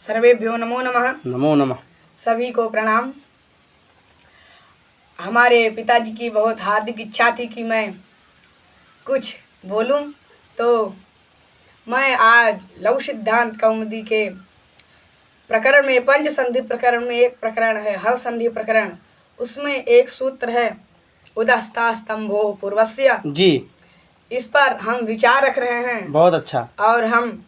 सर्वेभ्यो नमो नमः। नमो नमः। सभी को प्रणाम। हमारे पिताजी की बहुत हार्दिक इच्छा थी कि मैं कुछ बोलूं, तो मैं आज लघु सिद्धांत कौमुदी के प्रकरण में, पंच संधि प्रकरण में एक प्रकरण है हल संधि प्रकरण, उसमें एक सूत्र है उदस्ता स्तंभो पूर्वस्य जी, इस पर हम विचार रख रहे हैं। बहुत अच्छा। और हम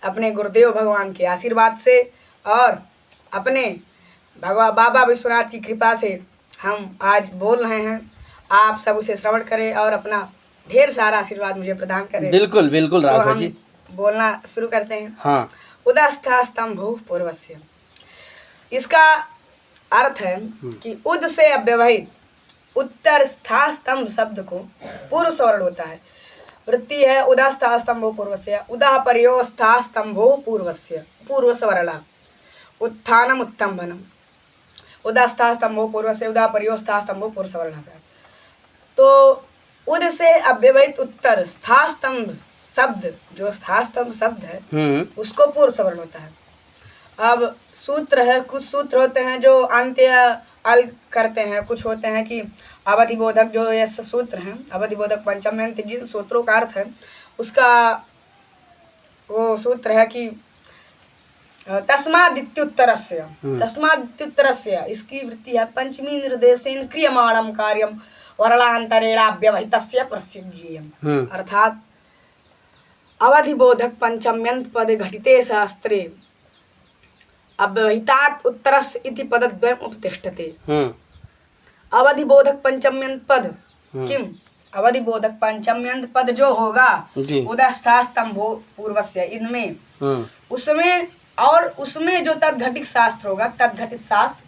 अपने गुरुदेव भगवान के आशीर्वाद से और अपने बाबा विश्वनाथ की कृपा से हम आज बोल रहे हैं। आप सब उसे श्रवण करें और अपना ढेर सारा आशीर्वाद मुझे प्रदान करें। बिल्कुल बिल्कुल तो राघव हम जी बोलना शुरू करते हैं। हाँ। उदस्था स्तंभो पूर्वस्य, इसका अर्थ है कि उद से अव्यवहित उत्तर स्था स्तंभ शब्द को पूर्व स्वर्ण होता है। वृत्ति है उदस्था स्तंभो पूर्वस्य, उदा पर्योस्था स्तंभो पूर्वस्य, पूर्व स्वर्ण उत्थानम उत्तंभनम, उदस्था स्तंभो पूर्वस्य, उदा पर्योस्था स्तंभो पूर्व स्वर्ण। तो उद से अव्यवहित उत्तर स्था स्तंभ शब्द, जो स्था स्तंभ शब्द है उसको पूर्व स्वर्ण होता है। अब सूत्र है, कुछ सूत्र होते हैं जो अंत्य अल करते हैं, कुछ होते हैं कि अवधिबोधक, जो ये सूत्र हैं अवधिबोधक पंचम अंत, जिन सूत्रों का अर्थ है उसका वो सूत्र है कि तस्मादित्युत्तरस्य, तस्मादित्युत्तरस्य इसकी वृत्ति है पंचमी निर्देशेन क्रियमाणम कार्यम वरलांतरेणाव्यवहितस्य प्रसिद्धीयम्। अर्थात अवधिबोधक पंचम्यंत पद घटिते शास्त्रे अव्यवहितात् उत्तरस्य इति पदद्वयम् उपतिष्ठते। अवधिबोधक पंचम्यंत पद किम, अवधिबोधक पंचम्यंत पद जो होगा उदस्था स्तंभो पूर्वस्य, इनमें उसमें और उसमें जो तद्घटित शास्त्र होगा, तद्घटित शास्त्र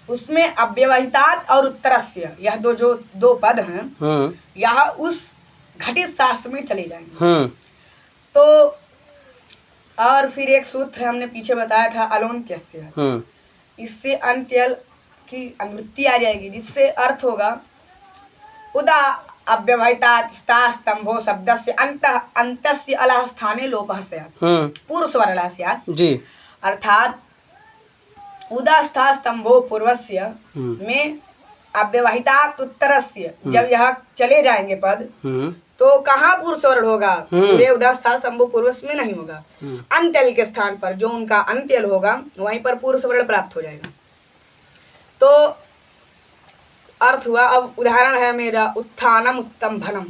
उसमें अव्यवहितात् और उत्तरस्य, यह दो पद हैं, यह उस घटित शास्त्र में चले जाएंगे। तो और फिर एक सूत्र हमने पीछे बताया था अलोन्त्यस्य, इससे अंत्यल की अनुवृत्ति आ जाएगी, जिससे अर्थ होगा उदा अव्यवहितात् स्था स्तंभो शब्दस्य अंतस्य अलः स्थाने लोपः स्यात्, पूर्व स्वरलः स्यात् जी। अर्थात उदा स्था स्तंभो पूर्वस्य में अव्यवहितात् उत्तरस्य, जब यह चले जाएंगे पद तो कहाँ पूर्व स्वर्ण होगा, पूरे उदास्था स्तंभो पूर्वस में नहीं होगा, अंत्यल के स्थान पर जो उनका अंत्यल होगा वहीं पर पूर्व स्वर्ण प्राप्त हो जाएगा। तो अर्थ हुआ। अब उदाहरण है मेरा उत्थानम उत्तंभनम।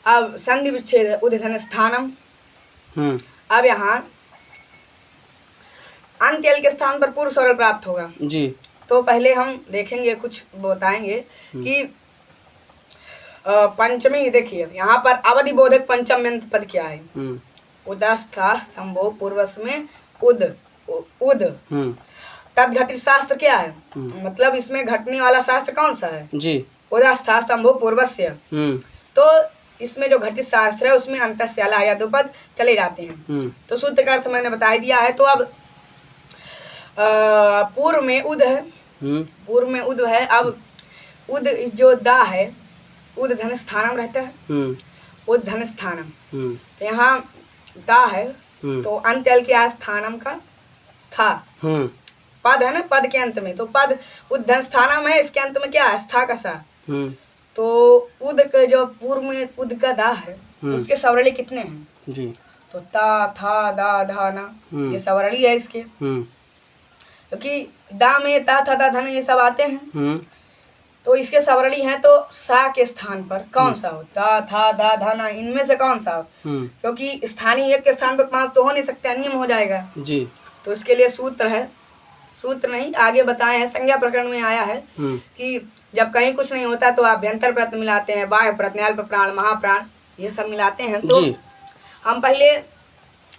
अब संधि विच्छेद है उद्धन स्थानम। अब यहाँ अंत्यल के स्थान पर पूर्व स्वर्ण प्राप्त होगा जी। तो पहले हम देखेंगे, कुछ बताएंगे कि पंचमी, देखिए यहाँ पर अवधि बोधक पंचम्यंत पद क्या है, उदस्था स्तंभो पूर्वस में उद तद्घटित शास्त्र क्या है, मतलब इसमें घटने वाला शास्त्र कौन सा है जी, उदस्था स्तंभो पूर्वस्य। तो इसमें जो घटित शास्त्र है उसमें अंतस्याला या दो पद चले जाते हैं। तो सूत्र का अर्थ मैंने बता दिया है। तो अब पूर्व में उद है, पूर्व में उद है। अब उद जो दा है, उद धन स्थानम रहता है, उद धन स्थानम। तो यहाँ दा है तो अंत्यल क्या है, स्थानम का स्था, पद है ना, पद के अंत में, तो पद उद्धन स्थानम है, इसके अंत में क्या है, स्था का सा। तो उद के जो पूर्व में उद का दा है उसके सवरली कितने हैं जी, तो ता था दा धा ना, ये सवरली है इसके, क्योंकि दा में ता था दा धन ये सब आते हैं। तो इसके सवरली हैं, तो सा के स्थान पर कौन सा हो, ता था दा धा ना, इनमें से कौन सा हो, क्योंकि स्थानीय एक के स्थान पर पांच तो हो नहीं सकते, अनियम हो जाएगा जी। तो इसके लिए सूत्र है, सूत्र नहीं आगे बताए हैं, संज्ञा प्रकरण में आया है कि जब कहीं कुछ नहीं होता तो अभ्यंतर प्रत्यय मिलाते हैं, बाह्य प्रत्यय, अल्प प्राण, महाप्राण, ये सब मिलाते हैं। तो हम पहले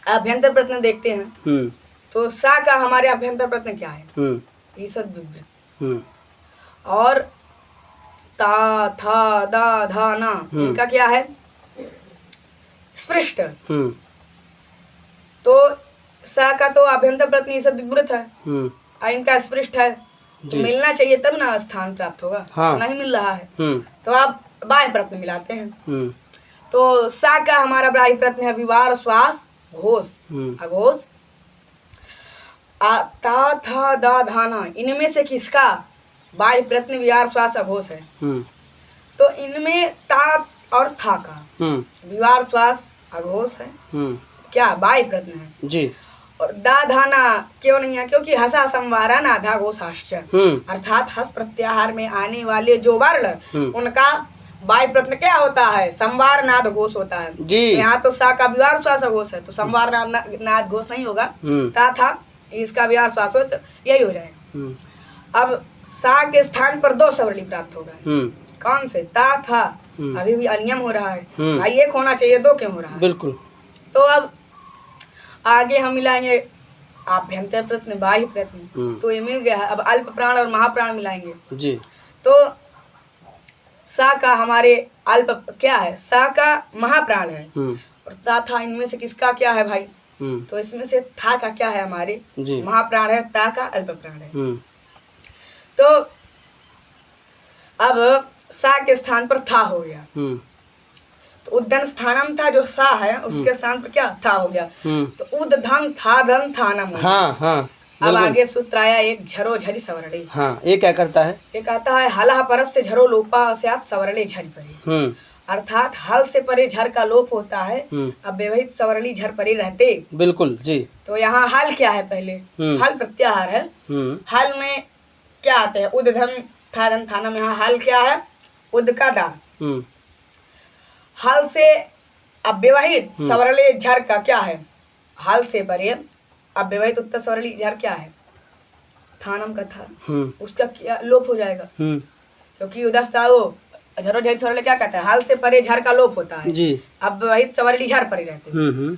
अभ्यंतर प्रत्यय देखते हैं। तो सा का हमारे अभ्यंतर प्रत्यय क्या है, ईसद विवृत, और ता था दा धा ना इनका क्या है, स्पृष्ट। तो सा का तो अभ्यंतर प्रत्यय ईसद विवृत है, इनका स्पृष्ट है, तो मिलना चाहिए तब ना स्थान प्राप्त होगा। हाँ। नहीं मिल रहा है तो आप बाह्य प्रत्यय मिलाते हैं। तो सा का हमारा बाह्य प्रत्यय है विवार, श्वास, घोष, अघोष, था दा धाना, इनमें से किसका बाह्य प्रत्यय विहार श्वास अघोष है। तो इनमें ता और था का विहार श्वास अघोष है, क्या बाह्य प्रत्यय है जी। और दा धाना क्यों नहीं है, क्योंकि हसा संवारा नाधा घोषाश्च, अर्थात हस प्रत्याहार में आने वाले जो वर्ण उनका बाह्य प्रत्यय क्या होता है, संवार नाद घोष होता है जी। यहाँ तो सा का विहार श्वास घोष है, तो संवार नाद घोष नहीं होगा, ता था इसका विहार श्वास हो, तो यही हो जाएगा। अब सा के स्थान पर दो सवर्णी प्राप्त होगा, कौन से, ता था, अभी भी अनियम हो रहा है भाई, एक होना चाहिए, दो क्यों हो रहा है, बिल्कुल। तो अब आगे हम मिलाएंगे आभ्यंतर प्रत्यय बाह्य प्रत्यय, तो ये मिल गया है। अब अल्प प्राण और महाप्राण मिलाएंगे जी। तो सा का हमारे अल्प क्या है, सा का महाप्राण है, और ता था इनमें से किसका क्या है भाई, तो इसमें से था का क्या है हमारे महाप्राण है, ता का अल्प प्राण है। तो अब सा के स्थान पर था हो गया, तो उद्धन स्थानम था जो सा है उसके स्थान पर क्या था हो गया, तो उद्धन था धन थानम। हाँ हाँ। अब आगे सूत्र आया एक झरो झरी सवर्णे। हाँ, ये क्या करता है, ये कहता है हलह परस से झरो लोपा स्यात् सवर्णे झरी परे, अर्थात हल से परे झर का लोप होता है, अब व्यवहित सवर्णी झर परे रहते, बिल्कुल जी। तो यहाँ हल क्या है, पहले हल प्रत्याहार है, हल में क्या आते हैं, उद्धन था धन थानम, यहाँ हल क्या है, उद का दा, हल से अव्यवहित सवर्णी झर का क्या है, हल से परे अव्यवहित उत्तर सवर्णी झर क्या है, थानम का था, उसका क्या लोप हो जाएगा, क्योंकि उदस्ता वो झरो झरी सवर्णी क्या कहता है, हल से परे झर का लोप होता है जी, अव्यवहित सवर्णी झर परे रहते,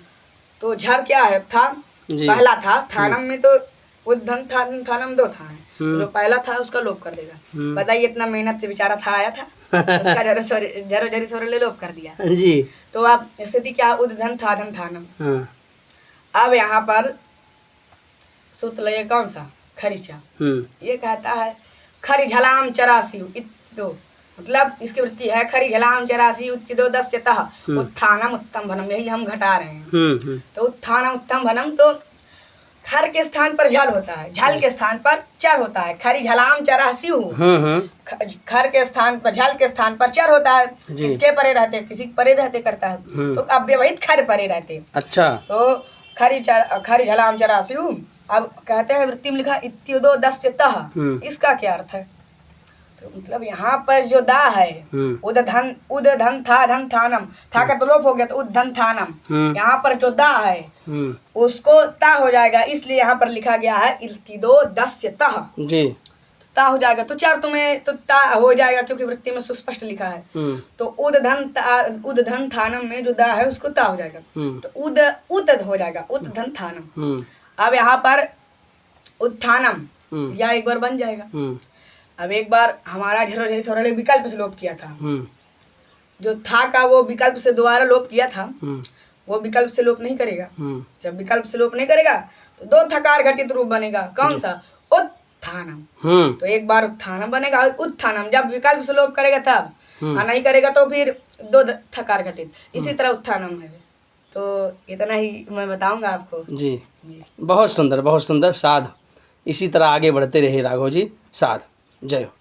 तो झर क्या है, था पहला था, थानम में तो उद्धन थानम दो था, जो पहला था उसका लोप कर देगा। बताइए इतना मेहनत से बेचारा था आया था, उसका झरो झरी सवर्णी लोप कर दिया जी। तो अब स्थिति क्या, उद्धन था धन थानम। अब यहाँ पर सूत्र लगे कौन सा, खरीचा, ये कहता है खरी झलाम चरासी इत्तो, मतलब इसकी वृत्ति है खरी झलाम चरासी उत्तिदो दस्यतः उत्थानम उत्तम भनम, यही हम घटा रहे हैं। तो उत्थानम उत्तम भनम, तो खर के स्थान पर झल होता है, झल के स्थान पर चर होता है, खरी झलाम चरासी खर के स्थान पर झल के स्थान पर चर होता है, किसके परे रहते, किसी परे रहते करता है, तो अव्यवहित खर परे रहते। अच्छा, तो खरी झलाम चरासी। अब कहते हैं वृत्ति में लिखा इत्युदो दस्यतः, इसका क्या अर्थ है, तो मतलब यहाँ पर जो दा है उद्धन था धन थानम, था का तो लोप हो गया, तो उद्धन थानम, यहाँ पर जो दा है उसको ता हो जाएगा, इसलिए यहाँ पर लिखा गया है इत्युदो दस्यतः जी, ता हो जाएगा, तो चार तुम्हें तो ता हो जाएगा क्योंकि वृत्ति में सुस्पष्ट लिखा है, तो उद्धन थानम में जो दा है उसको ता हो जाएगा, तो उद हो जाएगा उद्धन थानम। अब यहाँ पर उत्थानम या एक बार बन जाएगा। अब एक बार हमारा झरो झरी सवर्णी विकल्प से लोप किया था, जो था का वो विकल्प से दोबारा लोप किया था, वो विकल्प से लोप नहीं करेगा, जब विकल्प से लोप नहीं करेगा तो दो थकार घटित रूप बनेगा, कौन सा, उत्थानम, तो एक बार उत्थानम बनेगा, उत्थानम, जब विकल्प से लोप करेगा तब, नहीं करेगा तो फिर दो थकार घटित, इसी तरह उत्थानम है। तो इतना ही मैं बताऊंगा आपको जी। बहुत सुंदर, बहुत सुंदर, साध, इसी तरह आगे बढ़ते रहे राघव जी, साध, जय हो।